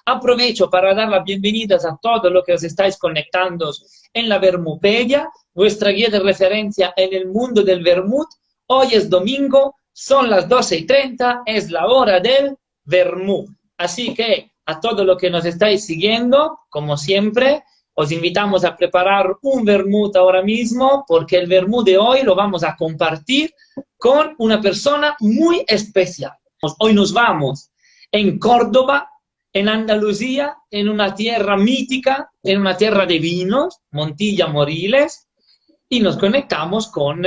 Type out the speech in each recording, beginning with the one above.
Aprovecho para dar las bienvenidas a todos los que os estáis conectando en la Vermupedia, vuestra guía de referencia en el mundo del vermut. Hoy es domingo, son las 12:30, es la hora del vermut. Así que a todos los que nos estáis siguiendo, como siempre, os invitamos a preparar un vermut ahora mismo, porque el vermut de hoy lo vamos a compartir con una persona muy especial. Hoy nos vamos en Córdoba, en Andalucía, en una tierra mítica, en una tierra de vinos, Montilla Moriles, y nos conectamos con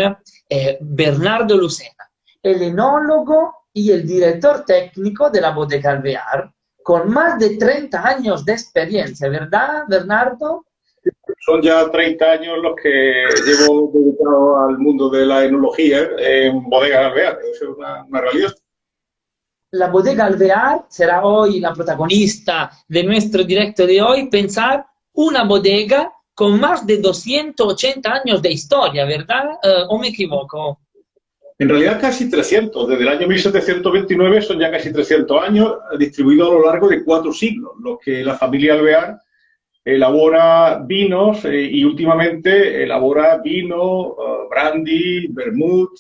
Bernardo Lucena, el enólogo y el director técnico de la Bodega Alvear, con más de 30 años de experiencia, ¿verdad, Bernardo? Son ya 30 años los que llevo dedicado al mundo de la enología en Bodega Alvear. Eso es una realidad. La Bodega Alvear será hoy la protagonista de nuestro directo de hoy. Pensar una bodega con más de 280 años de historia, ¿verdad? ¿O me equivoco? En realidad casi 300. Desde el año 1729 son ya casi 300 años, distribuidos a lo largo de 4 siglos, los que la familia Alvear elabora vinos y últimamente elabora vino, brandy, vermut,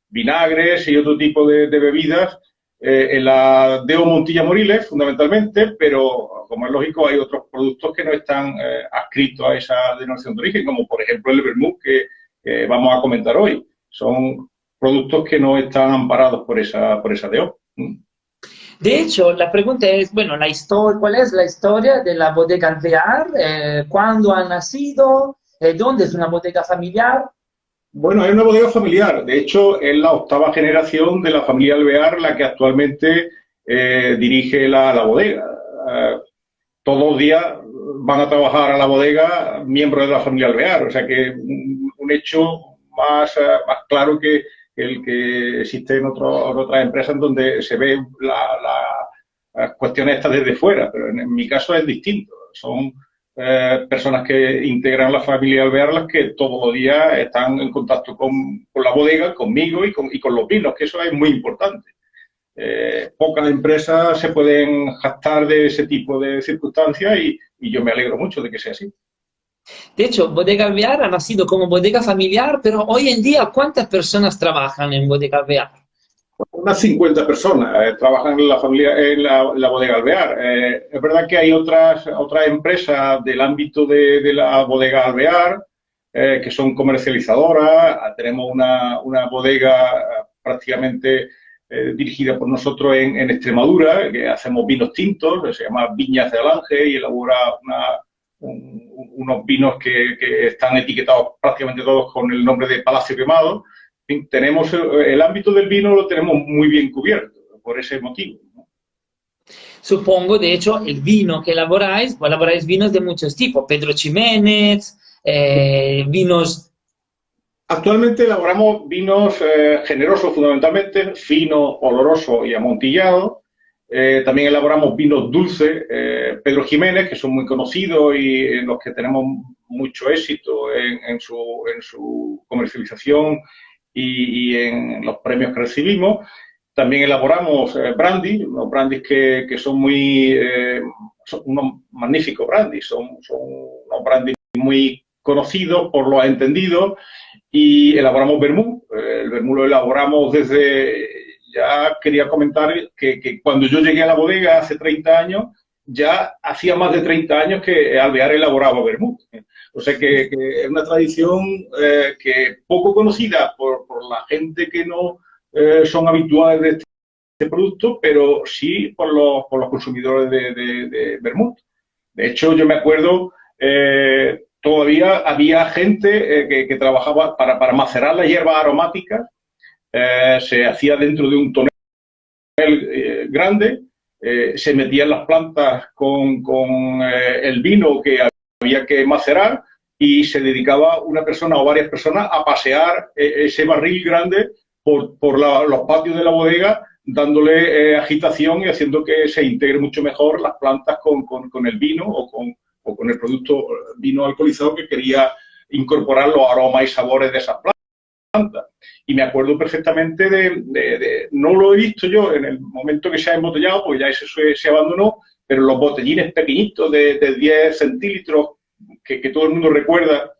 vinagres y otro tipo de bebidas en la DO Montilla Moriles, fundamentalmente, pero como es lógico hay otros productos que no están adscritos a esa denominación de origen, como por ejemplo el vermut que vamos a comentar hoy. Son productos que no están amparados por esa DO. De hecho, la pregunta es, bueno, ¿cuál es la historia de la Bodega Alvear? ¿Cuándo ha nacido? ¿Dónde es una bodega familiar? Bueno, es una bodega familiar. De hecho, es la 8ª generación de la familia Alvear la que actualmente dirige la bodega. Todos los días van a trabajar a la bodega miembros de la familia Alvear. O sea que un hecho más claro que el que existe en otras empresas en donde se ve las cuestiones estas desde fuera. Pero en mi caso es distinto. Son personas que integran la familia Alvear las que todos los días están en contacto con la bodega, conmigo y con los vinos, que eso es muy importante. Pocas empresas se pueden jactar de ese tipo de circunstancias y yo me alegro mucho de que sea así. De hecho, Bodega Alvear ha nacido como bodega familiar, pero hoy en día, ¿cuántas personas trabajan en Bodega Alvear? Unas 50 personas trabajan en la familia, en la Bodega Alvear. Es verdad que hay otras empresas del ámbito de la Bodega Alvear que son comercializadoras. Tenemos una bodega prácticamente dirigida por nosotros en Extremadura, que hacemos vinos tintos, se llama Viñas de Alange y elabora unos vinos que están etiquetados prácticamente todos con el nombre de Palacio Quemado. Tenemos el ámbito del vino lo tenemos muy bien cubierto por ese motivo, ¿no? Supongo, de hecho, el vino que elaboráis vinos de muchos tipos, Pedro Ximénez, vinos... Actualmente elaboramos vinos generosos fundamentalmente, fino, oloroso y amontillado. También elaboramos vinos dulces, Pedro Ximénez, que son muy conocidos y en los que tenemos mucho éxito en su comercialización y en los premios que recibimos. También elaboramos brandy, unos brandys que son son unos magníficos brandys, son unos brandys muy conocidos por los entendidos, y elaboramos vermut. El vermut lo elaboramos ya quería comentar que cuando yo llegué a la bodega hace 30 años, ya hacía más de 30 años que Alvear elaboraba vermut. O sea que es una tradición que poco conocida por la gente que no son habituales de este producto, pero sí por los consumidores de vermut. De hecho, yo me acuerdo, todavía había gente que trabajaba para macerar las hierbas aromáticas, se hacía dentro de un tonel grande, se metían las plantas con el vino que había que macerar y se dedicaba una persona o varias personas a pasear ese barril grande por los patios de la bodega, dándole agitación y haciendo que se integre mucho mejor las plantas con el vino o con el producto vino alcoholizado que quería incorporar los aromas y sabores de esas plantas. Y me acuerdo perfectamente no lo he visto yo en el momento que se ha embotellado, porque ya eso se abandonó, pero los botellines pequeñitos de 10 centilitros que todo el mundo recuerda,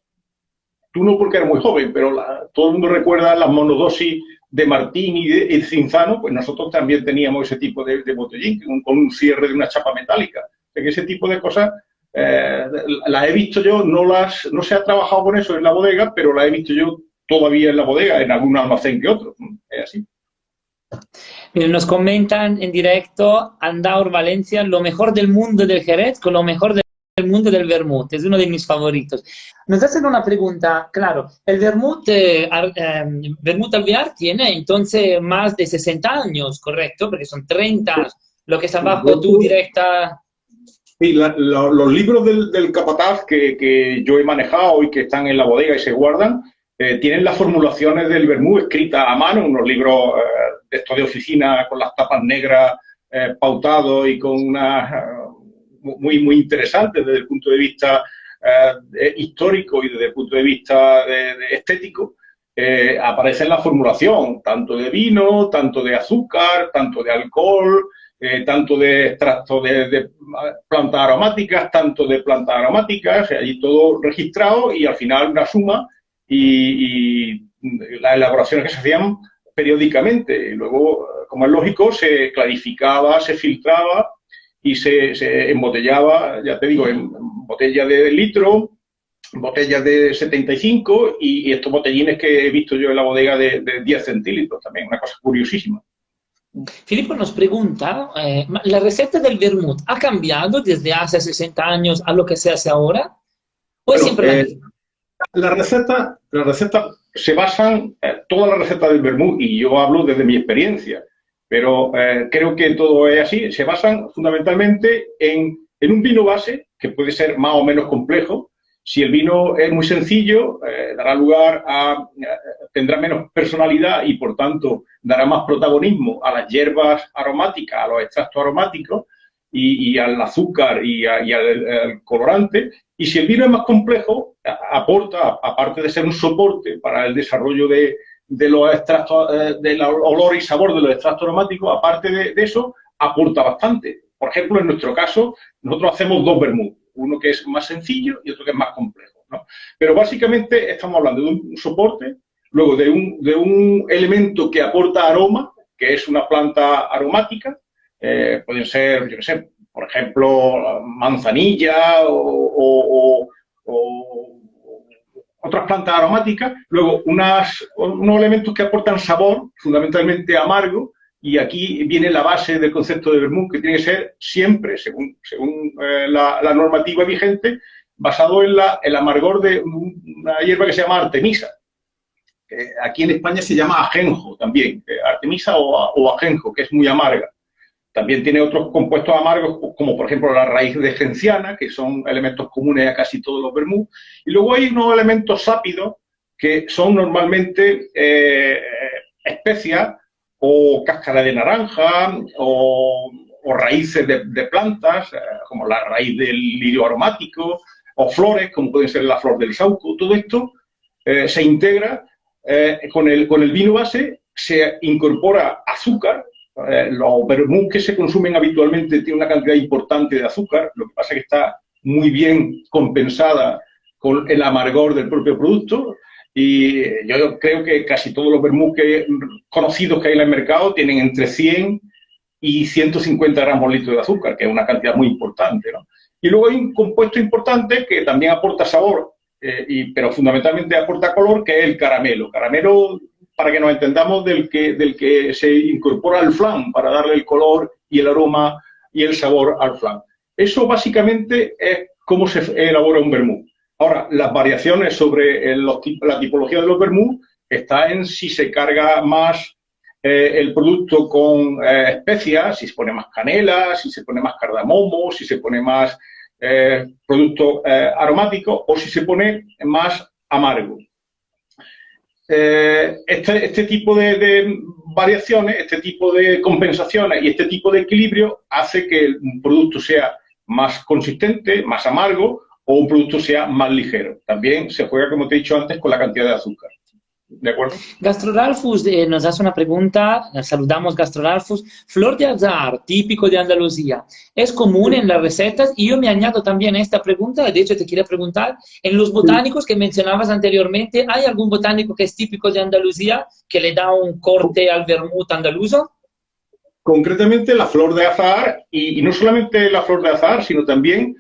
tú no porque eres muy joven, pero todo el mundo recuerda las monodosis de Martini y de Cinzano, pues nosotros también teníamos ese tipo de botellín con un cierre de una chapa metálica. O sea, que ese tipo de cosas las he visto yo, no se ha trabajado con eso en la bodega, pero las he visto yo todavía en la bodega, en algún almacén que otro. Es así. Miren, nos comentan en directo, Andaur Valencia, lo mejor del mundo del Jerez con lo mejor del mundo del vermut. Es uno de mis favoritos. Nos hacen una pregunta, claro, el vermut, vermut alvear tiene entonces más de 60 años, ¿correcto? Porque son 30, lo que está abajo tú directa... Sí, los libros del capataz que yo he manejado y que están en la bodega y se guardan, tienen las formulaciones del vermut escritas a mano, unos libros de estos de oficina con las tapas negras pautados y con unas muy interesantes desde el punto de vista histórico y desde el punto de vista de estético. Aparece en la formulación, tanto de vino, tanto de azúcar, tanto de alcohol, tanto de extracto de plantas aromáticas, tanto de plantas aromáticas, allí todo registrado y al final una suma y las elaboraciones que se hacían periódicamente. Y luego, como es lógico, se clarificaba, se filtraba y se embotellaba, ya te digo, en botellas de litro, botellas de 75 y estos botellines que he visto yo en la bodega de 10 centilitros también, una cosa curiosísima. Filippo nos pregunta, ¿la receta del vermut ha cambiado desde hace 60 años a lo que se hace ahora? ¿O es siempre la misma? La receta se basan, todas las recetas del vermut, y yo hablo desde mi experiencia, pero creo que todo es así, se basan fundamentalmente en un vino base, que puede ser más o menos complejo. Si el vino es muy sencillo, dará lugar tendrá menos personalidad y, por tanto, dará más protagonismo a las hierbas aromáticas, a los extractos aromáticos y al azúcar y al colorante. Y si el vino es más complejo, aporta, aparte de ser un soporte para el desarrollo de los extractos, del olor y sabor de los extractos aromáticos, aparte de eso, aporta bastante. Por ejemplo, en nuestro caso, nosotros hacemos dos vermut, uno que es más sencillo y otro que es más complejo, ¿no? Pero básicamente estamos hablando de un soporte, luego de un elemento que aporta aroma, que es una planta aromática, pueden ser, yo qué sé, por ejemplo, manzanilla o otras plantas aromáticas, luego unos elementos que aportan sabor, fundamentalmente amargo, y aquí viene la base del concepto de vermut, que tiene que ser siempre, según la normativa vigente, basado en el amargor de una hierba que se llama artemisa. Aquí en España se llama ajenjo también, artemisa o ajenjo, que es muy amarga. También tiene otros compuestos amargos, como por ejemplo la raíz de genciana, que son elementos comunes a casi todos los vermut. Y luego hay unos elementos sápidos, que son normalmente especias, o cáscara de naranja, o raíces de plantas, como la raíz del lirio aromático, o flores, como pueden ser la flor del sauco. Todo esto se integra con el vino base, se incorpora azúcar. Los vermut que se consumen habitualmente tienen una cantidad importante de azúcar, lo que pasa es que está muy bien compensada con el amargor del propio producto. Y yo creo que casi todos los vermut conocidos que hay en el mercado tienen entre 100 y 150 gramos por litro de azúcar, que es una cantidad muy importante, ¿no? Y luego hay un compuesto importante que también aporta sabor, pero fundamentalmente aporta color, que es el caramelo. Caramelo, para que nos entendamos, del que se incorpora al flan para darle el color y el aroma y el sabor al flan. Eso básicamente es cómo se elabora un vermut. Ahora, las variaciones sobre la tipología de los vermut está en si se carga más el producto con especias, si se pone más canela, si se pone más cardamomo, si se pone más producto aromático o si se pone más amargo. Este tipo de variaciones, este tipo de compensaciones y este tipo de equilibrio hace que un producto sea más consistente, más amargo, o un producto sea más ligero. También se juega, como te he dicho antes, con la cantidad de azúcar. ¿De acuerdo? Gastroralfus nos hace una pregunta, saludamos Gastroralfus. Flor de azahar, típico de Andalucía, ¿es común en las recetas? Y yo me añado también a esta pregunta, de hecho te quería preguntar, en los botánicos que mencionabas anteriormente, ¿hay algún botánico que es típico de Andalucía que le da un corte al vermut andaluzo? Concretamente la flor de azahar, y no solamente la flor de azahar, sino también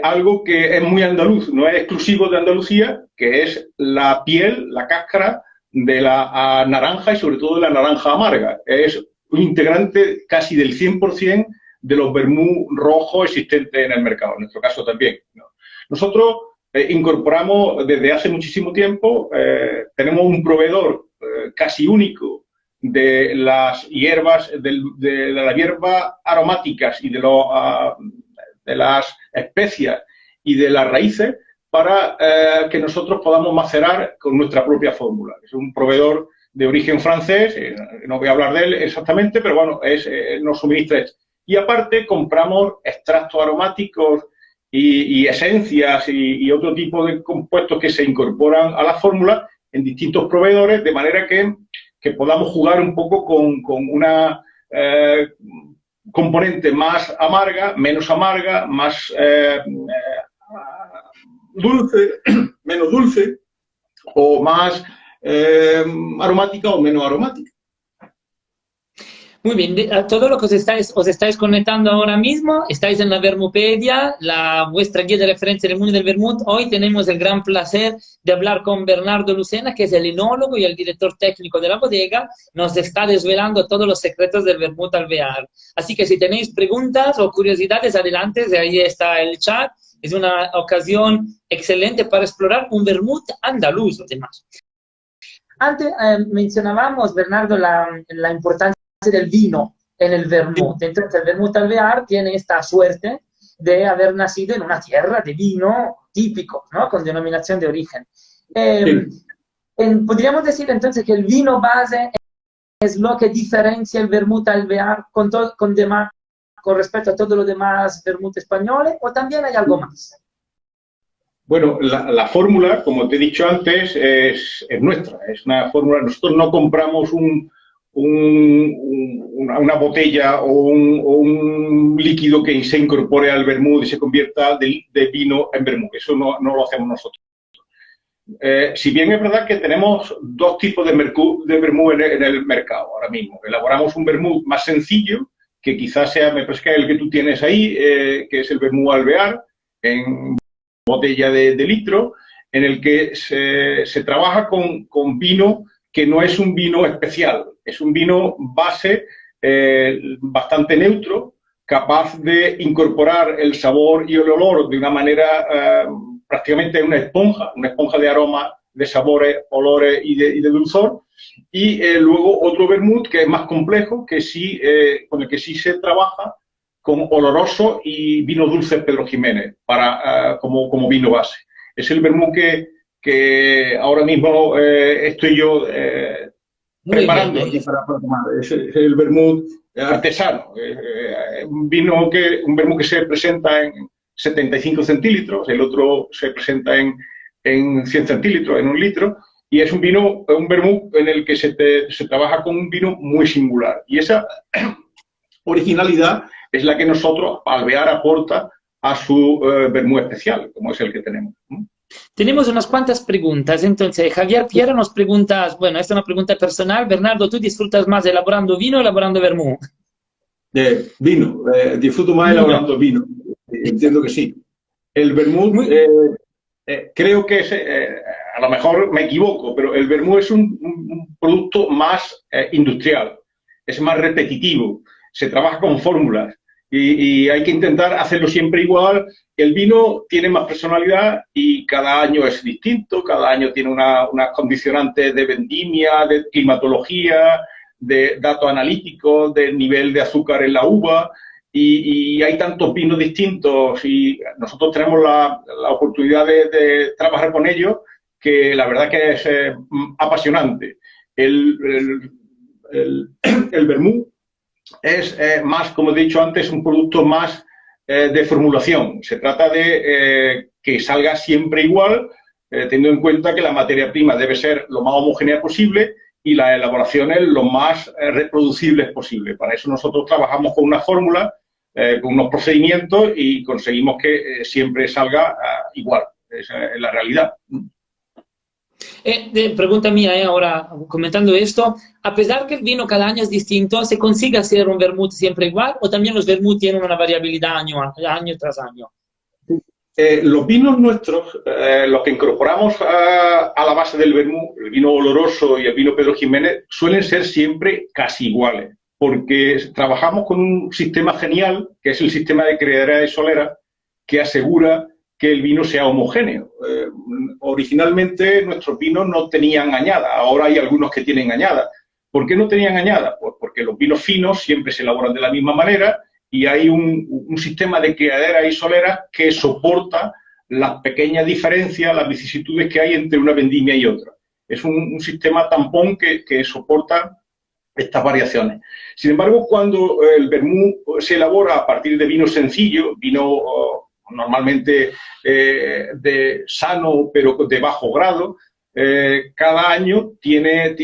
algo que es muy andaluz, no es exclusivo de Andalucía, que es la piel, la cáscara de la naranja y sobre todo de la naranja amarga. Es un integrante casi del 100% de los vermú rojos existentes en el mercado, en nuestro caso también, ¿no? Nosotros incorporamos desde hace muchísimo tiempo, tenemos un proveedor casi único de las hierbas, de las hierbas aromáticas y de las especias y de las raíces para que nosotros podamos macerar con nuestra propia fórmula. Es un proveedor de origen francés, no voy a hablar de él exactamente, pero bueno, nos suministra esto. Y aparte compramos extractos aromáticos y esencias y otro tipo de compuestos que se incorporan a la fórmula en distintos proveedores, de manera que podamos jugar un poco con una componente más amarga, menos amarga, más dulce, menos dulce, o más aromática o menos aromática. Muy bien, a todo lo que os estáis conectando ahora mismo, estáis en la Vermupedia, vuestra guía de referencia en el mundo del vermut. Hoy tenemos el gran placer de hablar con Bernardo Lucena, que es el enólogo y el director técnico de la bodega. Nos está desvelando todos los secretos del vermut alvear. Así que si tenéis preguntas o curiosidades, adelante, de ahí está el chat. Es una ocasión excelente para explorar un vermut andaluz, además. Antes mencionábamos, Bernardo, la importancia del vino en el vermut. Entonces el vermut alvear tiene esta suerte de haber nacido en una tierra de vino típico, ¿no? Con denominación de origen. Podríamos decir entonces que el vino base es lo que diferencia el vermut alvear con respecto a todo lo demás vermut españoles, o también hay algo más. Bueno, la fórmula, como te he dicho antes, es nuestra, es una fórmula. Nosotros no compramos una botella o un líquido que se incorpore al vermut y se convierta de vino en vermut. Eso no lo hacemos nosotros. Si bien es verdad que tenemos dos tipos de vermut en el mercado ahora mismo. Elaboramos un vermut más sencillo, que quizás sea, me parece que el que tú tienes ahí, que es el vermut alvear, en botella de litro, en el que se trabaja con vino que no es un vino especial, es un vino base bastante neutro, capaz de incorporar el sabor y el olor de una manera prácticamente una esponja de aroma, de sabores, olores y de dulzor. Y luego otro vermut que es más complejo, con el que sí se trabaja con oloroso y vino dulce Pedro Jiménez como vino base. Es el vermut que ahora mismo estoy yo preparando aquí para tomar. Es el vermut artesano. Un vermut que se presenta en 75 centilitros, el otro se presenta en 100 centilitros, en 1 litro, y es un vermut en el que se trabaja con un vino muy singular. Y esa originalidad es la que nosotros, Alvear, aporta a su vermut especial, como es el que tenemos. Tenemos unas cuantas preguntas. Entonces, Javier Piera nos pregunta, bueno, esta es una pregunta personal. Bernardo, ¿tú disfrutas más elaborando vino o elaborando vermut? Vino. Disfruto más elaborando vino. Entiendo que sí. El vermut, creo que a lo mejor me equivoco, pero el vermut es un producto más industrial. Es más repetitivo. Se trabaja con fórmulas. Y hay que intentar hacerlo siempre igual. El vino tiene más personalidad y cada año es distinto, cada año tiene unas condicionantes de vendimia, de climatología, de datos analíticos, del nivel de azúcar en la uva, y hay tantos vinos distintos y nosotros tenemos la oportunidad de trabajar con ellos, que la verdad que es apasionante. El vermut es más, como he dicho antes, un producto más de formulación. Se trata de que salga siempre igual, teniendo en cuenta que la materia prima debe ser lo más homogénea posible y las elaboraciones lo más reproducibles posible. Para eso nosotros trabajamos con una fórmula, con unos procedimientos y conseguimos que siempre salga igual. Esa es la realidad. Pregunta mía, ahora comentando esto, a pesar que el vino cada año es distinto, ¿se consigue hacer un vermut siempre igual o también los vermut tienen una variabilidad año tras año? Los vinos nuestros, los que incorporamos a la base del vermut, el vino oloroso y el vino Pedro Ximénez, suelen ser siempre casi iguales, porque trabajamos con un sistema genial, que es el sistema de criadera de solera, que asegura que el vino sea homogéneo. Originalmente nuestros vinos no tenían añada, ahora hay algunos que tienen añada. ¿Por qué no tenían añada? Pues porque los vinos finos siempre se elaboran de la misma manera y hay un sistema de criadera y solera que soporta las pequeñas diferencias, las vicisitudes que hay entre una vendimia y otra. Es un sistema tampón que soporta estas variaciones. Sin embargo, cuando el vermut se elabora a partir de vino sencillo, vino normalmente de sano pero de bajo grado, cada año tiene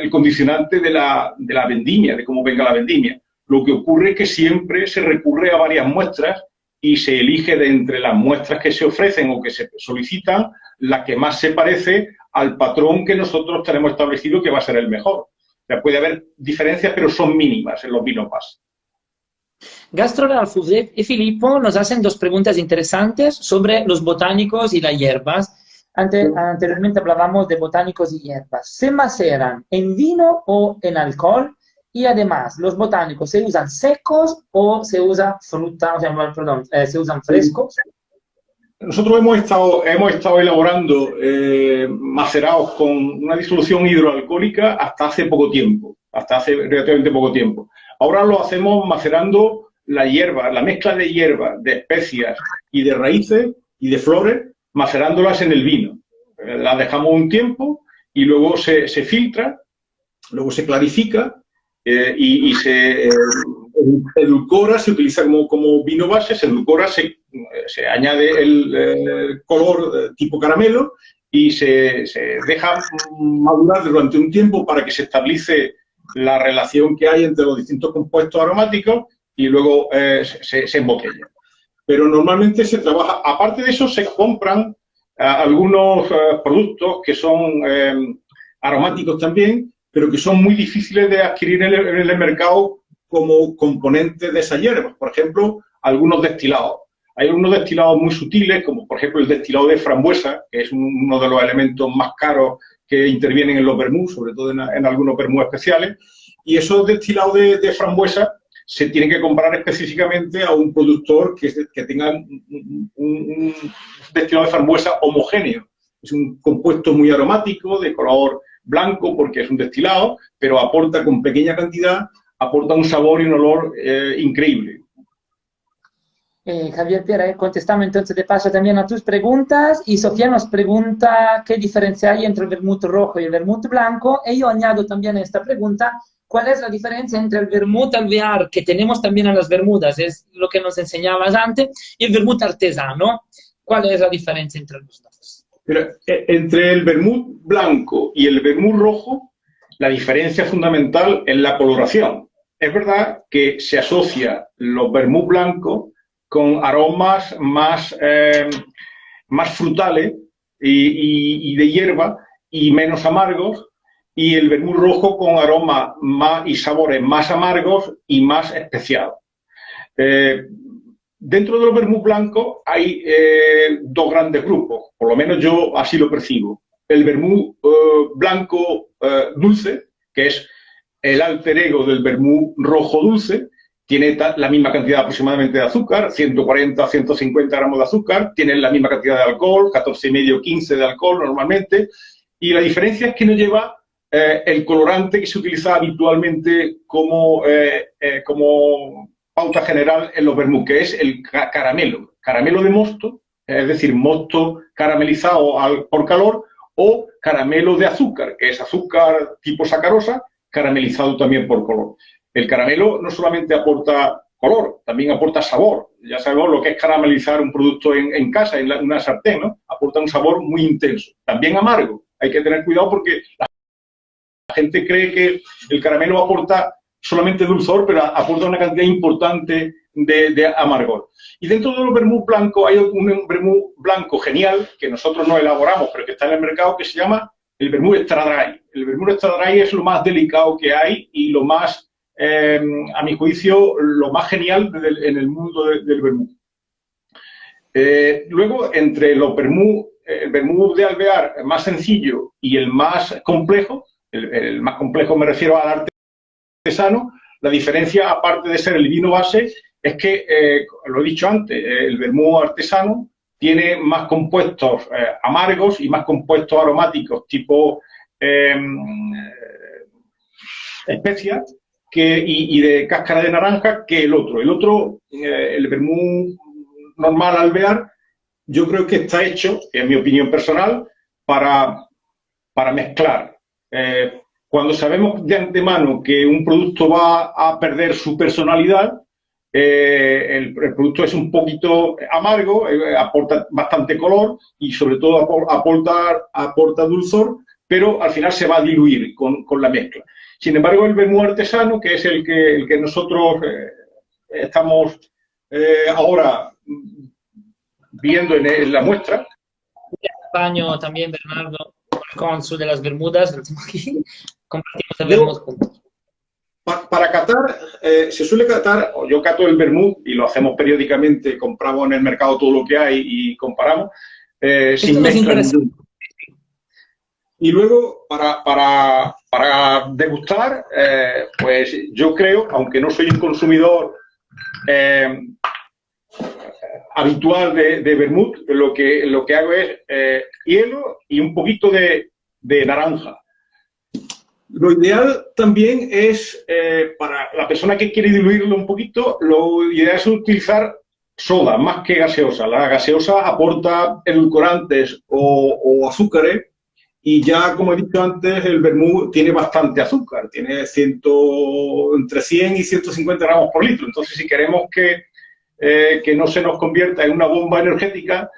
el condicionante de la vendimia, de cómo venga la vendimia. Lo que ocurre es que siempre se recurre a varias muestras y se elige de entre las muestras que se ofrecen o que se solicitan la que más se parece al patrón que nosotros tenemos establecido que va a ser el mejor. O sea, puede haber diferencias, pero son mínimas en los vinos base. Gastro Fuset y Filippo nos hacen dos preguntas interesantes sobre los botánicos y las hierbas. Anteriormente hablábamos de botánicos y hierbas. ¿Se maceran en vino o en alcohol? Y además, ¿los botánicos se usan secos o se usa fruta, o sea, perdón, se usan frescos? Nosotros hemos estado elaborando macerados con una disolución hidroalcohólica hasta hace poco tiempo, hasta hace relativamente poco tiempo. Ahora lo hacemos macerando la hierba, la mezcla de hierbas, de especias y de raíces y de flores, macerándolas en el vino. Las dejamos un tiempo y luego se filtra, luego se clarifica y se edulcora, se utiliza como vino base, se edulcora, se añade el color tipo caramelo y se deja madurar durante un tiempo para que se estabilice la relación que hay entre los distintos compuestos aromáticos y luego se embotella. Pero normalmente se trabaja, aparte de eso se compran algunos productos que son aromáticos también, pero que son muy difíciles de adquirir en el mercado como componentes de esas hierbas. Por ejemplo, algunos destilados. Hay algunos destilados muy sutiles, como por ejemplo el destilado de frambuesa, que es uno de los elementos más caros que intervienen en los vermús, sobre todo en algunos vermús especiales. Y esos destilados de frambuesa se tienen que comprar específicamente a un productor que tenga un destilado de frambuesa homogéneo. Es un compuesto muy aromático, de color blanco, porque es un destilado, pero aporta con pequeña cantidad, aporta un sabor y un olor increíble. Javier Pierre, contestamos entonces de paso también a tus preguntas y Sofía nos pregunta qué diferencia hay entre el vermut rojo y el vermut blanco y yo añado también a esta pregunta cuál es la diferencia entre el vermut alvear que tenemos también en las Bermudas, es lo que nos enseñabas antes, y el vermut artesano. ¿Cuál es la diferencia entre los dos? Pero, entre el vermut blanco y el vermut rojo, la diferencia fundamental es la coloración. Es verdad que se asocia los vermut blancos con aromas más frutales y de hierba y menos amargos, y el vermut rojo con aromas y sabores más amargos y más especiados. Dentro de los vermut blancos hay dos grandes grupos, por lo menos yo así lo percibo. El vermut blanco dulce, que es el alter ego del vermut rojo dulce, tiene la misma cantidad aproximadamente de azúcar, 140 a 150 gramos de azúcar, tiene la misma cantidad de alcohol, 14,5 15 de alcohol normalmente, y la diferencia es que no lleva el colorante que se utiliza habitualmente como pauta general en los vermut, que es el caramelo de mosto, es decir, mosto caramelizado por calor, o caramelo de azúcar, que es azúcar tipo sacarosa, caramelizado también por color. El caramelo no solamente aporta color, también aporta sabor. Ya sabemos lo que es caramelizar un producto en casa, en una sartén, ¿no? aporta un sabor muy intenso, también amargo. Hay que tener cuidado porque la gente cree que el caramelo aporta solamente dulzor, pero aporta una cantidad importante de amargor. Y dentro de los vermut blancos hay un vermut blanco genial, que nosotros no elaboramos, pero que está en el mercado, que se llama el vermut extra dry. El vermut extra dry es lo más delicado que hay y lo más, a mi juicio, lo más genial en el mundo del vermut. Luego, entre los el vermut de alvear más sencillo y el más complejo, el más complejo me refiero al artesano, la diferencia, aparte de ser el vino base, es que, lo he dicho antes, el vermut artesano tiene más compuestos amargos y más compuestos aromáticos tipo especias y de cáscara de naranja que el otro. El otro, el vermut normal alvear, yo creo que está hecho, en mi opinión personal, para mezclar. Cuando sabemos de antemano que un producto va a perder su personalidad, el producto es un poquito amargo, aporta bastante color y sobre todo aporta dulzor, pero al final se va a diluir con la mezcla. Sin embargo, el vermut artesano, que es el que nosotros estamos ahora viendo en la muestra. España también, Bernardo, cónsul de las Bermudas, lo tengo aquí, compartimos el vermut juntos. Para catar, se suele catar, o yo cato el vermut y lo hacemos periódicamente, compramos en el mercado todo lo que hay y comparamos, sin mezcla. Y luego, para degustar, pues yo creo, aunque no soy un consumidor habitual de vermut, lo que hago es hielo y un poquito de naranja. Lo ideal también es, para la persona que quiere diluirlo un poquito, lo ideal es utilizar soda más que gaseosa. La gaseosa aporta edulcorantes o azúcares y ya, como he dicho antes, el vermut tiene bastante azúcar, tiene entre 100 y 150 gramos por litro. Entonces, si queremos que no se nos convierta en una bomba energética,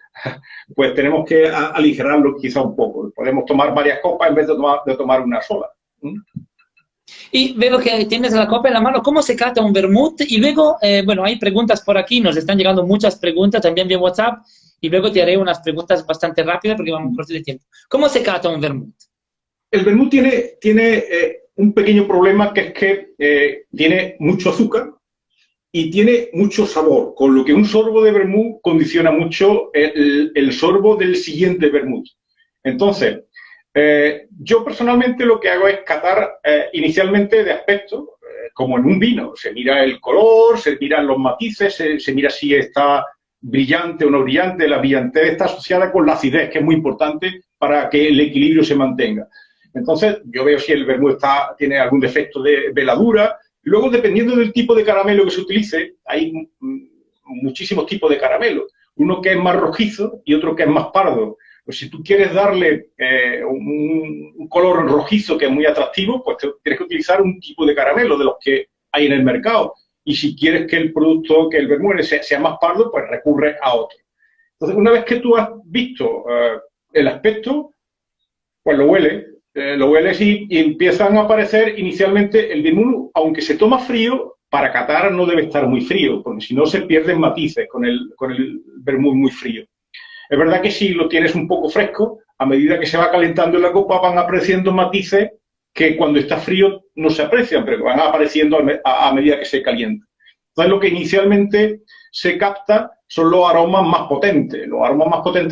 pues tenemos que aligerarlo quizá un poco. Podemos tomar varias copas en vez de tomar una sola. Y veo que tienes la copa en la mano. ¿Cómo se cata un vermut? Y luego, bueno, hay preguntas por aquí, nos están llegando muchas preguntas también vía WhatsApp, y luego te haré unas preguntas bastante rápidas porque vamos corto de tiempo. ¿Cómo se cata un vermut? El vermut tiene un pequeño problema, que es que tiene mucho azúcar y tiene mucho sabor, con lo que un sorbo de vermut condiciona mucho el sorbo del siguiente vermut. Entonces, yo personalmente lo que hago es catar inicialmente de aspecto, como en un vino. Se mira el color, se miran los matices, se mira si está brillante o no brillante. La brillantez está asociada con la acidez, que es muy importante para que el equilibrio se mantenga. Entonces, yo veo si el vermut tiene algún defecto de veladura. Luego, dependiendo del tipo de caramelo que se utilice, hay muchísimos tipos de caramelo. Uno que es más rojizo y otro que es más pardo. Pues si tú quieres darle un color rojizo que es muy atractivo, pues tienes que utilizar un tipo de caramelo de los que hay en el mercado. Y si quieres que el producto, que el vermut sea más pardo, pues recurre a otro. Entonces, una vez que tú has visto el aspecto, pues lo hueles y empiezan a aparecer inicialmente el vermut, aunque se toma frío, para catar no debe estar muy frío, porque si no se pierden matices con el vermut muy frío. Es verdad que si lo tienes un poco fresco, a medida que se va calentando en la copa van apareciendo matices que cuando está frío no se aprecian, pero van apareciendo a medida que se calienta. Entonces, lo que inicialmente se capta son los aromas más potentes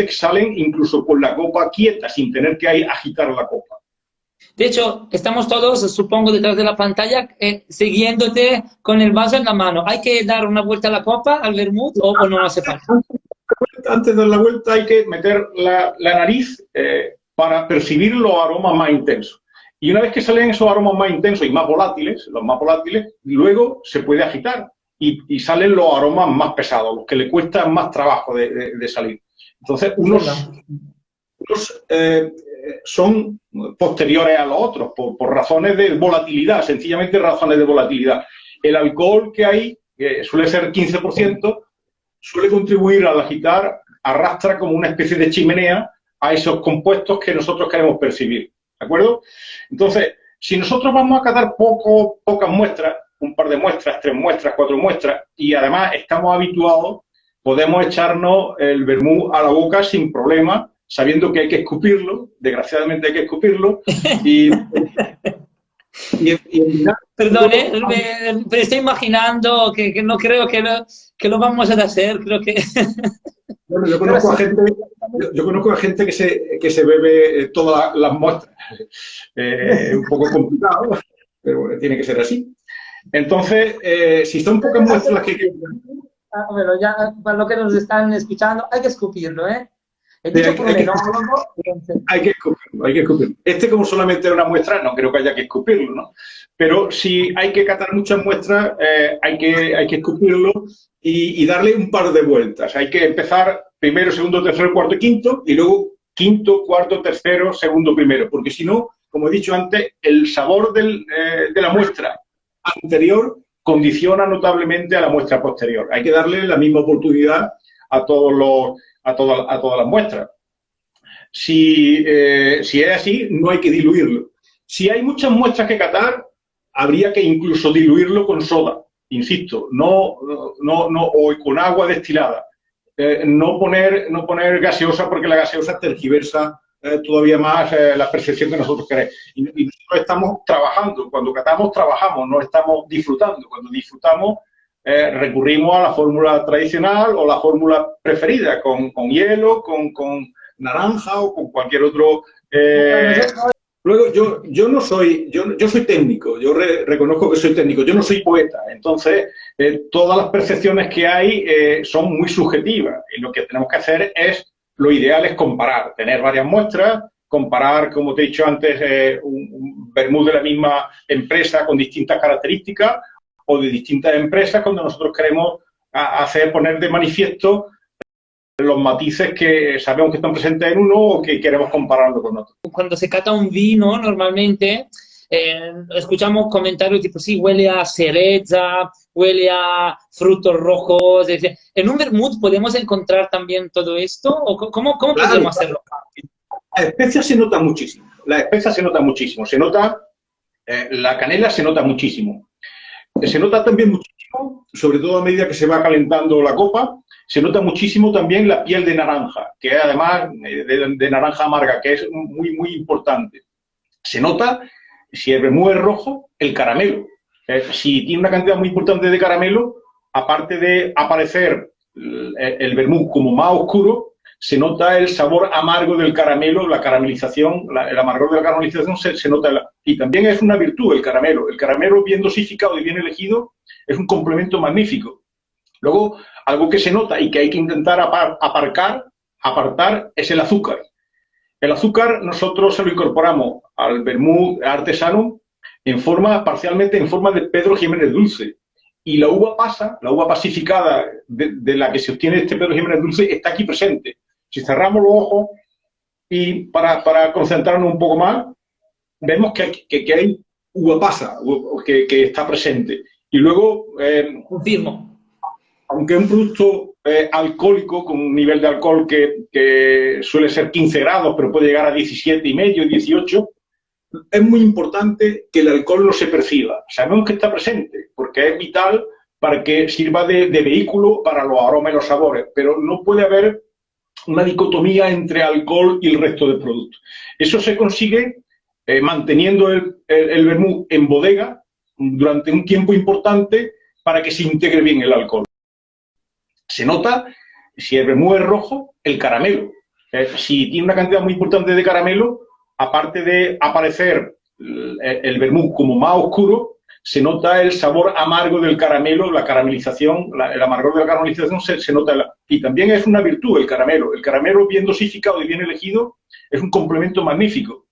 que salen incluso con la copa quieta, sin tener que agitar la copa. De hecho, estamos todos, supongo, detrás de la pantalla, siguiéndote con el vaso en la mano. ¿Hay que dar una vuelta a la copa, al vermut, o no hace falta? Antes de dar la vuelta hay que meter la nariz para percibir los aromas más intensos. Y una vez que salen esos aromas más intensos y más volátiles, luego se puede agitar y salen los aromas más pesados, los que le cuestan más trabajo de salir. Entonces, unos son posteriores a los otros por razones de volatilidad, sencillamente razones de volatilidad. El alcohol que hay, que suele ser 15%, suele contribuir al agitar arrastra como una especie de chimenea a esos compuestos que nosotros queremos percibir, ¿de acuerdo? Entonces, si nosotros vamos a catar pocas muestras, un par de muestras, 3 muestras, 4 muestras, y además estamos habituados, podemos echarnos el vermú a la boca sin problema, sabiendo que hay que escupirlo, desgraciadamente hay que escupirlo, Perdón, me estoy imaginando que no creo que lo vamos a hacer, creo que... Bueno, yo conozco a gente que se bebe todas las muestras. Un poco complicado, pero bueno, tiene que ser así. Entonces, si son pocas muestras las que... Bueno, ya para lo que nos están escuchando, hay que escupirlo, ¿eh? Hay que escupirlo, hay que escupirlo. Como solamente es una muestra, no creo que haya que escupirlo, ¿no? Pero si hay que catar muchas muestras, hay que escupirlo y darle un par de vueltas. Hay que empezar primero, segundo, tercero, cuarto y quinto, y luego quinto, cuarto, tercero, segundo, primero. Porque si no, como he dicho antes, el sabor de la muestra anterior condiciona notablemente a la muestra posterior. Hay que darle la misma oportunidad a todas las muestras. Si es así, no hay que diluirlo. Si hay muchas muestras que catar, habría que incluso diluirlo con soda, insisto, o con agua destilada. No poner gaseosa, porque la gaseosa tergiversa todavía más la percepción que nosotros queremos. Y nosotros estamos trabajando. Cuando catamos, trabajamos, no estamos disfrutando. Cuando disfrutamos, recurrimos a la fórmula tradicional o la fórmula preferida, con hielo, con naranja o con cualquier otro... Luego, yo soy técnico, yo reconozco que soy técnico, yo no soy poeta, entonces todas las percepciones que hay son muy subjetivas y lo que tenemos que hacer lo ideal es comparar, tener varias muestras, comparar, como te he dicho antes, un vermú de la misma empresa con distintas características o de distintas empresas cuando nosotros queremos poner de manifiesto los matices que sabemos que están presentes en uno o que queremos compararlo con otro. Cuando se cata un vino, normalmente escuchamos comentarios tipo, sí, huele a cereza, huele a frutos rojos. ¿En un vermut podemos encontrar también todo esto? ¿O cómo podemos hacerlo? La especia se nota muchísimo. Se nota, la canela se nota muchísimo. Se nota también muchísimo, sobre todo a medida que se va calentando la copa, se nota muchísimo también la piel de naranja, que además de naranja amarga, que es muy, muy importante. Se nota, si el vermú es rojo, el caramelo. Si tiene una cantidad muy importante de caramelo, aparte de aparecer el vermú como más oscuro, se nota el sabor amargo del caramelo, la caramelización, el amargor de la caramelización se nota. Y también es una virtud el caramelo. El caramelo bien dosificado y bien elegido es un complemento magnífico. Luego, algo que se nota y que hay que intentar apartar es el azúcar. El azúcar nosotros se lo incorporamos al vermú artesano parcialmente en forma de Pedro Ximénez dulce. Y la uva pasa, la uva pasificada de la que se obtiene este Pedro Ximénez dulce está aquí presente. Si cerramos los ojos y para concentrarnos un poco más, vemos que hay uva pasa, que está presente. Y luego... Confirmo. Aunque es un producto alcohólico, con un nivel de alcohol que suele ser 15 grados, pero puede llegar a 17,5, 18, es muy importante que el alcohol no se perciba. Sabemos que está presente, porque es vital para que sirva de vehículo para los aromas y los sabores, pero no puede haber una dicotomía entre alcohol y el resto del producto. Eso se consigue manteniendo el vermú en bodega durante un tiempo importante para que se integre bien el alcohol. Se nota, si el vermú es rojo, el caramelo. Si tiene una cantidad muy importante de caramelo, aparte de aparecer el vermú como más oscuro, se nota el sabor amargo del caramelo, la caramelización, el amargor de la caramelización se nota. Y también es una virtud el caramelo. El caramelo bien dosificado y bien elegido es un complemento magnífico.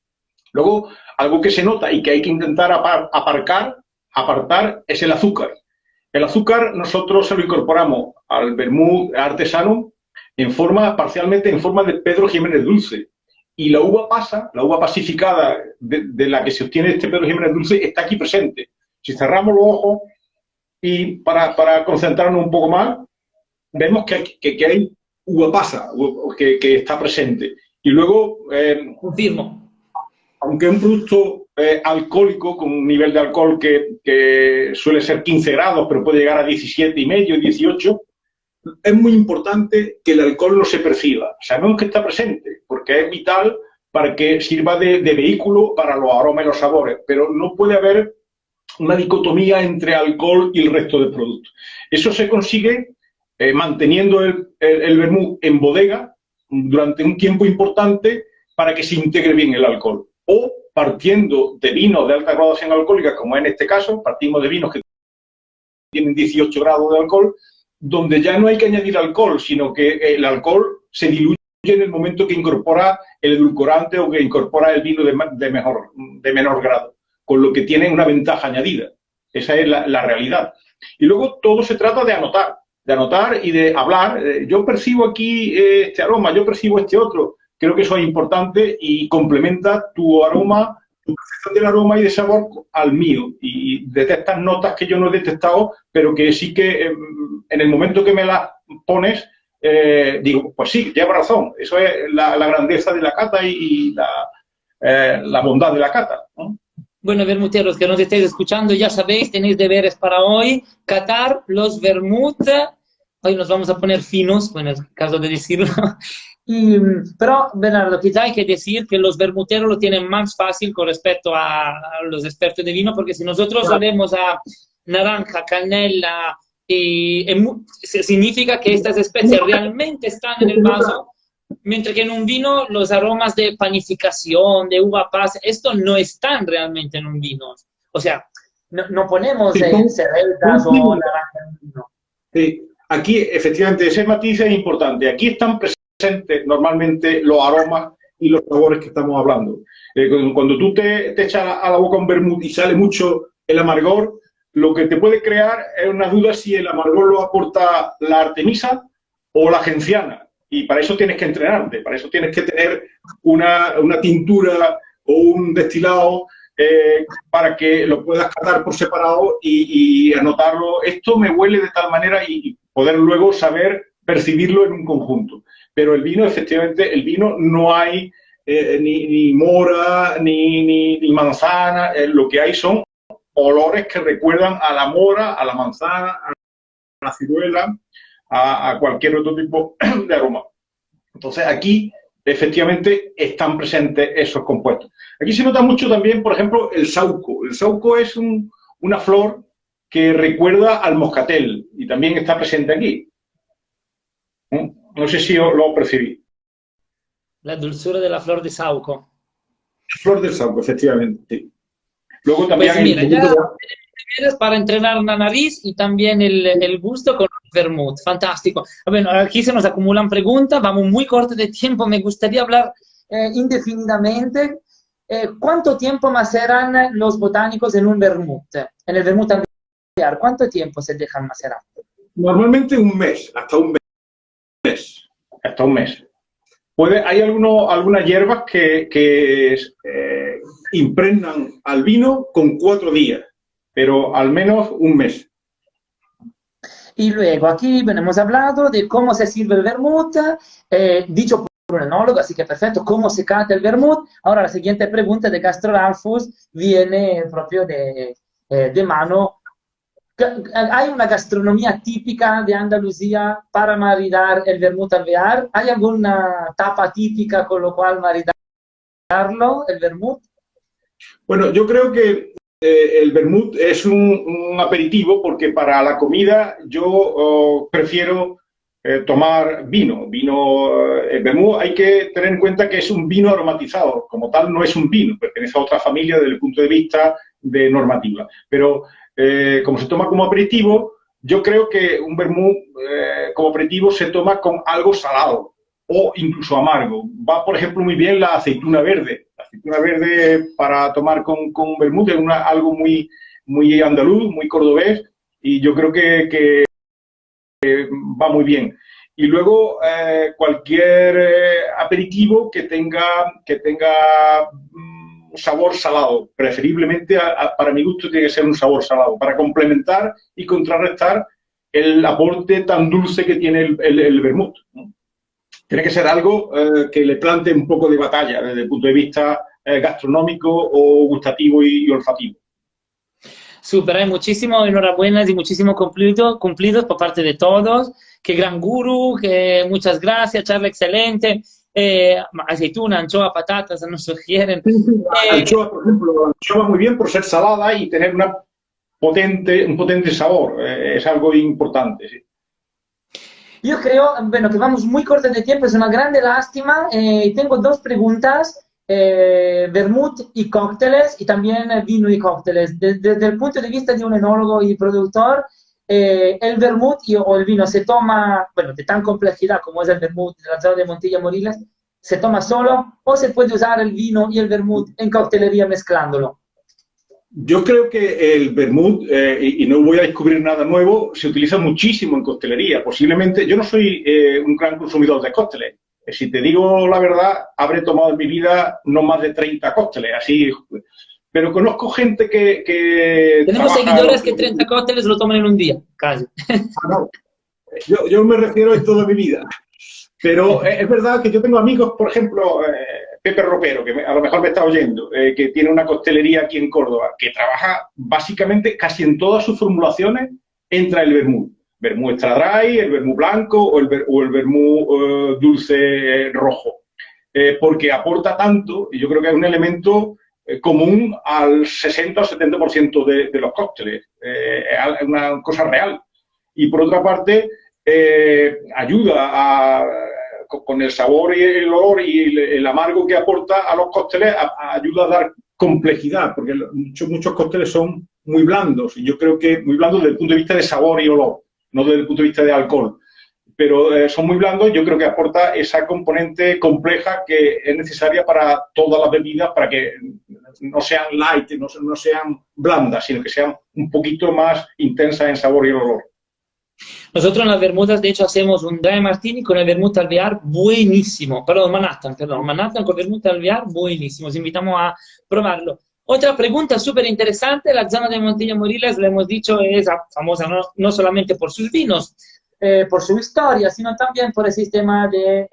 Luego, algo que se nota y que hay que intentar apartar es el azúcar. El azúcar nosotros se lo incorporamos al vermú artesano parcialmente en forma de Pedro Ximénez dulce. Y la uva pasa, la uva pasificada de la que se obtiene este Pedro Ximénez dulce está aquí presente. Si cerramos los ojos y para concentrarnos un poco más, vemos que hay uva pasa que está presente. Y luego, Confirmo. aunque es un producto alcohólico, con un nivel de alcohol que suele ser 15 grados, pero puede llegar a 17 y medio, 18, es muy importante que el alcohol no se perciba. Sabemos que está presente, porque es vital para que sirva de vehículo para los aromas y los sabores, pero no puede haber una dicotomía entre alcohol y el resto de productos. Eso se consigue manteniendo el vermut en bodega durante un tiempo importante para que se integre bien el alcohol. O partiendo de vinos de alta graduación alcohólica, como en este caso, partimos de vinos que tienen 18 grados de alcohol, donde ya no hay que añadir alcohol, sino que el alcohol se diluye en el momento que incorpora el edulcorante o que incorpora el vino de menor grado, con lo que tiene una ventaja añadida. Esa es la realidad. Y luego todo se trata de anotar y de hablar. Yo percibo aquí este aroma, yo percibo este otro. Creo que eso es importante y complementa tu aroma, tu percepción del aroma y de sabor al mío. Y detectas notas que yo no he detectado, pero que sí que en el momento que me las pones, digo, pues sí, lleva razón. Eso es la grandeza de la cata y la bondad de la cata, ¿no? Bueno, vermuteros que nos estáis escuchando, ya sabéis, tenéis deberes para hoy. Catar los vermut. Hoy nos vamos a poner finos, bueno, es el caso de decirlo. Pero, Bernardo, quizá hay que decir que los vermuteros lo tienen más fácil con respecto a los expertos de vino, porque si nosotros olemos a naranja, canela, significa que estas especies realmente están en el vaso. Mientras que en un vino los aromas de panificación, de uva pasa, esto no están realmente en un vino. O sea, no ponemos cerezas o naranja en un vino. Sí. Aquí, efectivamente, ese matiz es importante. Aquí están presentes normalmente los aromas y los sabores que estamos hablando. Cuando tú te echas a la boca un vermut y sale mucho el amargor, lo que te puede crear es una duda si el amargor lo aporta la artemisa o la genciana. Y para eso tienes que entrenarte, para eso tienes que tener una tintura o un destilado para que lo puedas catar por separado y anotarlo. Esto me huele de tal manera y poder luego saber percibirlo en un conjunto. Pero el vino, efectivamente, el vino no hay ni mora ni manzana. Lo que hay son olores que recuerdan a la mora, a la manzana, a la ciruela, a cualquier otro tipo de aroma. Entonces aquí efectivamente están presentes esos compuestos. Aquí se nota mucho también, por ejemplo, el sauco. El sauco es una flor que recuerda al moscatel y también está presente aquí. No sé si lo percibí. La dulzura de la flor de sauco. Flor del sauco, efectivamente. Sí. Luego también pues mira, ya tenemos para entrenar la nariz y también el gusto con el vermut. Fantástico. Bueno, aquí se nos acumulan preguntas, vamos muy cortos de tiempo. Me gustaría hablar indefinidamente. ¿Cuánto tiempo maceran los botánicos en un vermut? En el vermut alvear, ¿cuánto tiempo se dejan macerar? Normalmente un mes, hasta un mes. Hasta un mes. Hay algunas hierbas que impregnan al vino con 4 días, pero al menos un mes. Y luego aquí hemos hablado de cómo se sirve el vermut, dicho por un enólogo, así que perfecto, cómo se cata el vermut. Ahora la siguiente pregunta de Gastroralfus viene proprio de mano. ¿Hay una gastronomía típica de Andalucía para maridar el vermut alvear? ¿Hay alguna tapa típica con lo cual maridarlo, el vermut? Bueno, yo creo que el vermut es un aperitivo porque para la comida yo prefiero tomar vino. El vermut hay que tener en cuenta que es un vino aromatizado. Como tal, no es un vino, pertenece a otra familia desde el punto de vista de normativa. Pero como se toma como aperitivo, yo creo que un vermut como aperitivo se toma con algo salado o incluso amargo. Va, por ejemplo, muy bien la aceituna verde. La aceituna verde para tomar con vermut es algo muy, muy andaluz, muy cordobés, y yo creo que va muy bien. Y luego cualquier aperitivo que tenga sabor salado, preferiblemente para mi gusto tiene que ser un sabor salado, para complementar y contrarrestar el aporte tan dulce que tiene el vermut, ¿no? Tiene que ser algo que le plante un poco de batalla desde el punto de vista gastronómico o gustativo y olfativo. Súper, hay muchísimo enhorabuenas y muchísimo cumplidos por parte de todos. Qué gran gurú, que muchas gracias, charla excelente. Aceituna, anchoa, patatas, nos sugieren. Anchoa, por ejemplo, anchoa muy bien por ser salada y tener un potente sabor. Es algo importante, sí. Yo creo, bueno, que vamos muy cortos de tiempo, es una grande lástima. Tengo dos preguntas, vermut y cócteles, y también vino y cócteles. Desde el punto de vista de un enólogo y productor, el vermut o el vino se toma, bueno, de tan complejidad como es el vermut de la zona de Montilla Moriles, ¿se toma solo o se puede usar el vino y el vermut en coctelería mezclándolo? Yo creo que el vermut, y no voy a descubrir nada nuevo, se utiliza muchísimo en coctelería. Posiblemente, yo no soy un gran consumidor de cócteles. Si te digo la verdad, habré tomado en mi vida no más de 30 cócteles, así. Pero conozco gente que Tenemos trabaja... seguidores que 30 cócteles lo toman en un día, casi. No, yo me refiero en toda mi vida. Pero es verdad que yo tengo amigos, por ejemplo, Pepe Ropero, que a lo mejor me está oyendo, que tiene una coctelería aquí en Córdoba, que trabaja básicamente casi en todas sus formulaciones, entra el vermut. Vermut extra dry, el vermut blanco o el vermut dulce rojo. Porque aporta tanto, y yo creo que es un elemento común al 60 o 70% de los cócteles. Es una cosa real. Y por otra parte, ayuda con el sabor y el olor y el amargo que aporta a los cócteles, ayuda a dar complejidad, porque muchos cócteles son muy blandos, y yo creo que muy blandos desde el punto de vista de sabor y olor, no desde el punto de vista de alcohol. Pero son muy blandos, yo creo que aporta esa componente compleja que es necesaria para todas las bebidas, para que no sean light, no sean blandas, sino que sean un poquito más intensas en sabor y olor. Nosotros en las Bermudas, de hecho, hacemos un dry martini con el vermut alvear buenísimo. Perdón, Manhattan con vermut alvear buenísimo. Os invitamos a probarlo. Otra pregunta súper interesante, la zona de Montilla Moriles, lo hemos dicho, es famosa no solamente por sus vinos, por su historia, sino también por el sistema de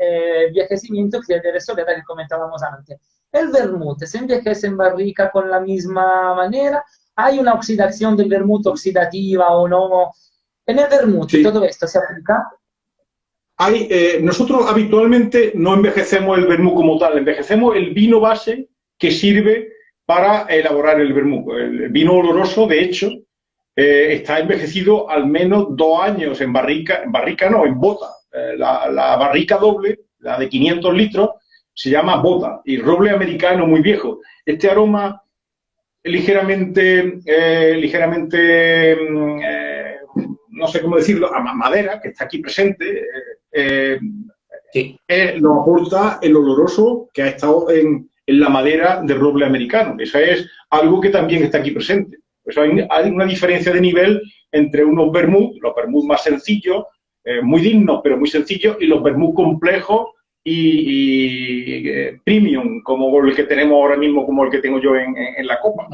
envejecimiento de soledad que comentábamos antes. El vermut se envejece en barrica con la misma manera, hay una oxidación del vermut oxidativa o no. En el vermut, sí. ¿Todo esto se aplica? Nosotros habitualmente no envejecemos el vermut como tal, envejecemos el vino base que sirve para elaborar el vermut. El vino oloroso, de hecho, está envejecido al menos 2 años en barrica no, en bota. La barrica doble, la de 500 litros, se llama bota, y roble americano muy viejo. Este aroma ligeramente no sé cómo decirlo, a madera, que está aquí presente, sí. Lo aporta el oloroso que ha estado en la madera de roble americano. Eso es algo que también está aquí presente. Pues hay una diferencia de nivel entre unos vermut, los vermut más sencillos, muy dignos, pero muy sencillos, y los vermut complejos y premium, como el que tenemos ahora mismo, como el que tengo yo en la copa.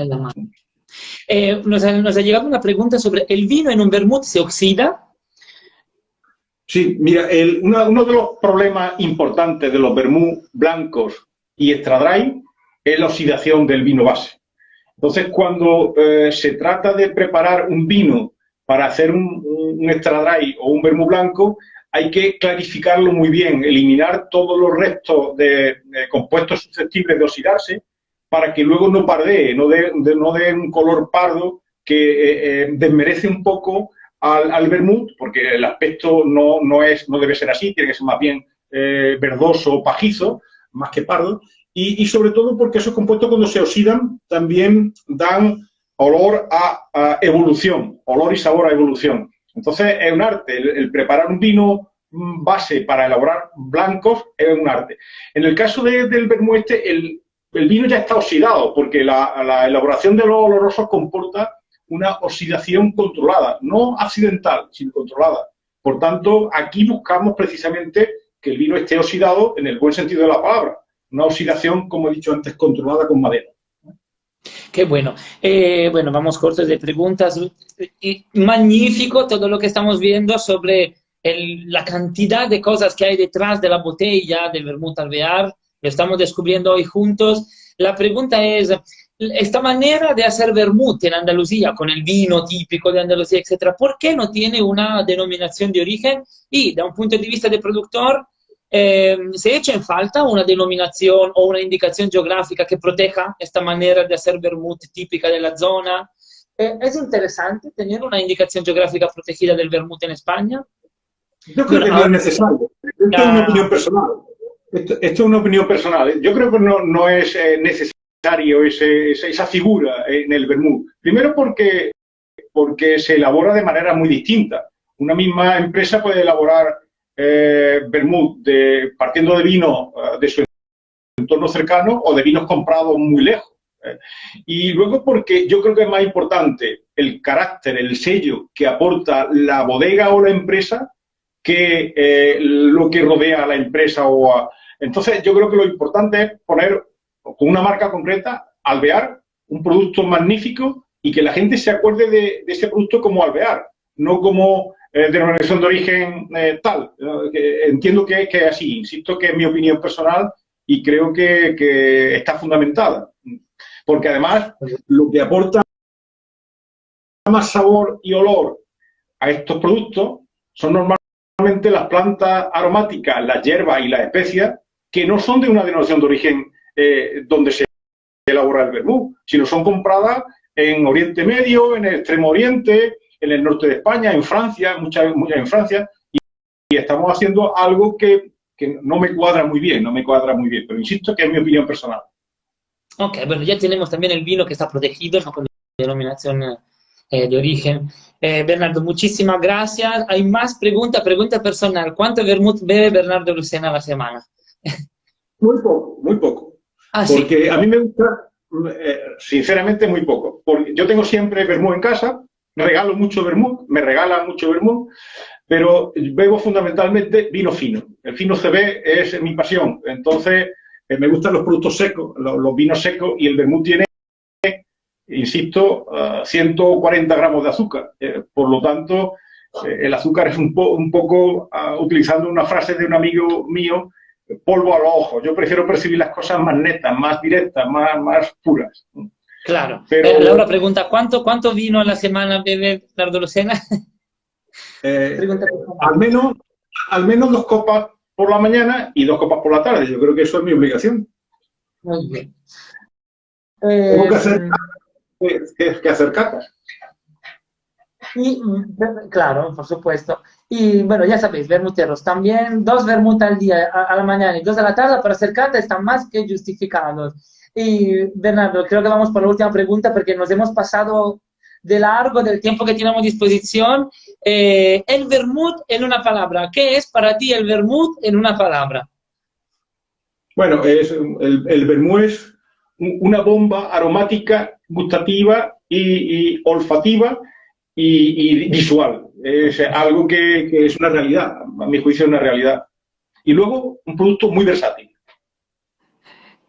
Nos ha llegado una pregunta sobre ¿el vino en un vermut se oxida? Sí, mira, uno de los problemas importantes de los vermut blancos y extra dry es la oxidación del vino base. Entonces, cuando se trata de preparar un vino para hacer un extra dry o un vermut blanco, hay que clarificarlo muy bien, eliminar todos los restos de compuestos susceptibles de oxidarse, para que luego no pardee, no dé un color pardo que desmerece un poco al vermut, porque el aspecto no debe ser así, tiene que ser más bien verdoso, pajizo, más que pardo, y sobre todo porque esos compuestos cuando se oxidan también dan olor a evolución, olor y sabor a evolución. Entonces es un arte, el preparar un vino base para elaborar blancos es un arte. En el caso del vermut el vino ya está oxidado, porque la elaboración de los olorosos comporta una oxidación controlada, no accidental, sino controlada. Por tanto, aquí buscamos precisamente que el vino esté oxidado en el buen sentido de la palabra, una oxidación, como he dicho antes, controlada con madera. Qué bueno. Bueno, vamos cortos de preguntas. Y magnífico todo lo que estamos viendo sobre la cantidad de cosas que hay detrás de la botella del vermut alvear, lo estamos descubriendo hoy juntos. La pregunta es, esta manera de hacer vermut en Andalucía, con el vino típico de Andalucía, etcétera, ¿por qué no tiene una denominación de origen? Y, da un punto de vista de productor, ¿se echa en falta una denominación o una indicación geográfica que proteja esta manera de hacer vermut típica de la zona? ¿Es interesante tener una indicación geográfica protegida del vermut en España? Yo creo que no es necesario. Esto es una opinión personal. Esto es una opinión personal. Yo creo que no es necesario esa figura en el vermut. Primero porque se elabora de manera muy distinta. Una misma empresa puede elaborar vermut partiendo de vino de su entorno cercano o de vinos comprados muy lejos. Y luego porque yo creo que es más importante el carácter, el sello que aporta la bodega o la empresa que lo que rodea a la empresa Entonces yo creo que lo importante es poner con una marca concreta Alvear, un producto magnífico y que la gente se acuerde de ese producto como Alvear, no como denominación de origen tal. Entiendo que es así, insisto que es mi opinión personal y creo que está fundamentada. Porque además lo que aporta más sabor y olor a estos productos son normalmente las plantas aromáticas, las hierbas y las especias, que no son de una denominación de origen donde se elabora el vermut, sino son compradas en Oriente Medio, en el Extremo Oriente, en el norte de España, en Francia, muchas en Francia, y estamos haciendo algo que no me cuadra muy bien, pero insisto que es mi opinión personal. Ok, bueno, ya tenemos también el vino que está protegido, ¿no? Con denominación de origen. Bernardo, muchísimas gracias. Hay más preguntas, pregunta personal. ¿Cuánto vermut bebe Bernardo Lucena a la semana? Muy poco, muy poco. Ah, porque sí. a mí me gusta, sinceramente, muy poco. Porque yo tengo siempre vermut en casa, regalo mucho vermut, me regalan mucho vermut, pero bebo fundamentalmente vino fino. El fino CB es mi pasión. Entonces, me gustan los productos secos, los vinos secos, y el vermut tiene, insisto, 140 gramos de azúcar. Por lo tanto, el azúcar es un poco, utilizando una frase de un amigo mío, polvo a los ojos. Yo prefiero percibir las cosas más netas, más directas, más puras. Claro. Pero Laura pregunta, ¿cuánto vino a la semana bebe Bernardo Lucena? Al menos 2 copas por la mañana y 2 copas por la tarde. Yo creo que eso es mi obligación. Muy bien. Tengo que hacer catas. Y, claro, por supuesto. Y bueno, ya sabéis, vermuteros, también 2 vermut al día, a la mañana y 2 a la tarde para hacer cata están más que justificados. Y Bernardo, creo que vamos por la última pregunta porque nos hemos pasado de largo del tiempo que tenemos a disposición. El vermut en una palabra. ¿Qué es para ti el vermut en una palabra? Bueno, el vermut es una bomba aromática, gustativa y olfativa y visual. Es algo que es una realidad, a mi juicio es una realidad. Y luego, un producto muy versátil.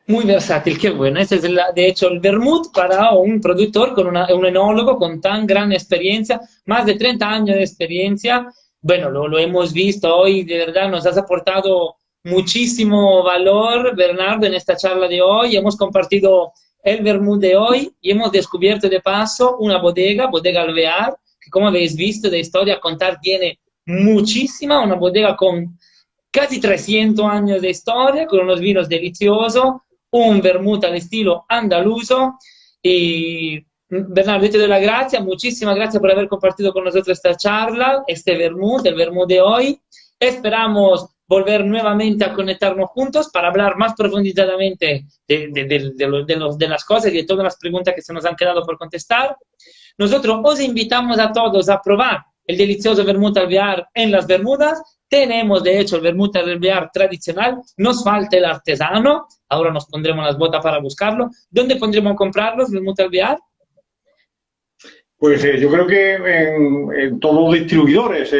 Muy versátil, qué bueno. Ese es de hecho el vermut para un productor, un enólogo con tan gran experiencia, más de 30 años de experiencia. Bueno, lo hemos visto hoy, de verdad nos has aportado muchísimo valor, Bernardo, en esta charla de hoy. Hemos compartido el vermut de hoy y hemos descubierto de paso una bodega Alvear, que como habéis visto de historia a contar tiene muchísima, una bodega con casi 300 años de historia, con unos vinos deliciosos, un vermut al estilo andaluzo. Y Bernardo, te doy las gracias, muchísimas gracias por haber compartido con nosotros esta charla, el vermut de hoy. Esperamos volver nuevamente a conectarnos juntos para hablar más profundizadamente de las cosas y de todas las preguntas que se nos han quedado por contestar. Nosotros os invitamos a todos a probar el delicioso vermut alvear en las Bermudas. Tenemos, de hecho, el vermut alvear tradicional. Nos falta el artesano. Ahora nos pondremos las botas para buscarlo. ¿Dónde pondremos a comprarlos, vermut alvear? Pues yo creo que en todos los distribuidores.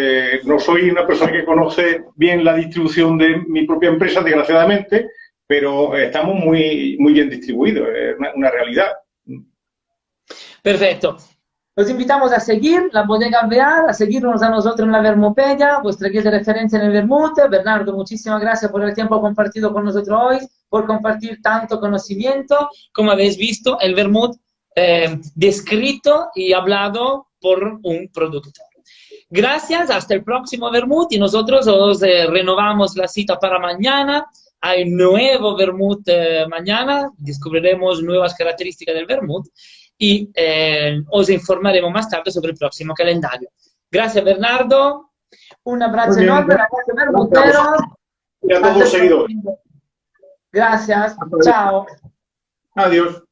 No soy una persona que conoce bien la distribución de mi propia empresa, desgraciadamente, pero estamos muy bien distribuidos. Es una realidad. Perfecto. Los invitamos a seguir la Bodega Alvear, a seguirnos a nosotros en la Vermupedia, vuestra guía de referencia en el vermut. Bernardo, muchísimas gracias por el tiempo compartido con nosotros hoy, por compartir tanto conocimiento. Como habéis visto, el vermut descrito y hablado por un productor. Gracias, hasta el próximo vermut y nosotros os renovamos la cita para mañana. Hay nuevo vermut mañana, descubriremos nuevas características del vermut y os informaremos más tarde sobre el próximo calendario. Gracias, Bernardo. Un abrazo enorme. Gracias, vermuteros. Y a todos los seguidores. Gracias. Chao. Adiós.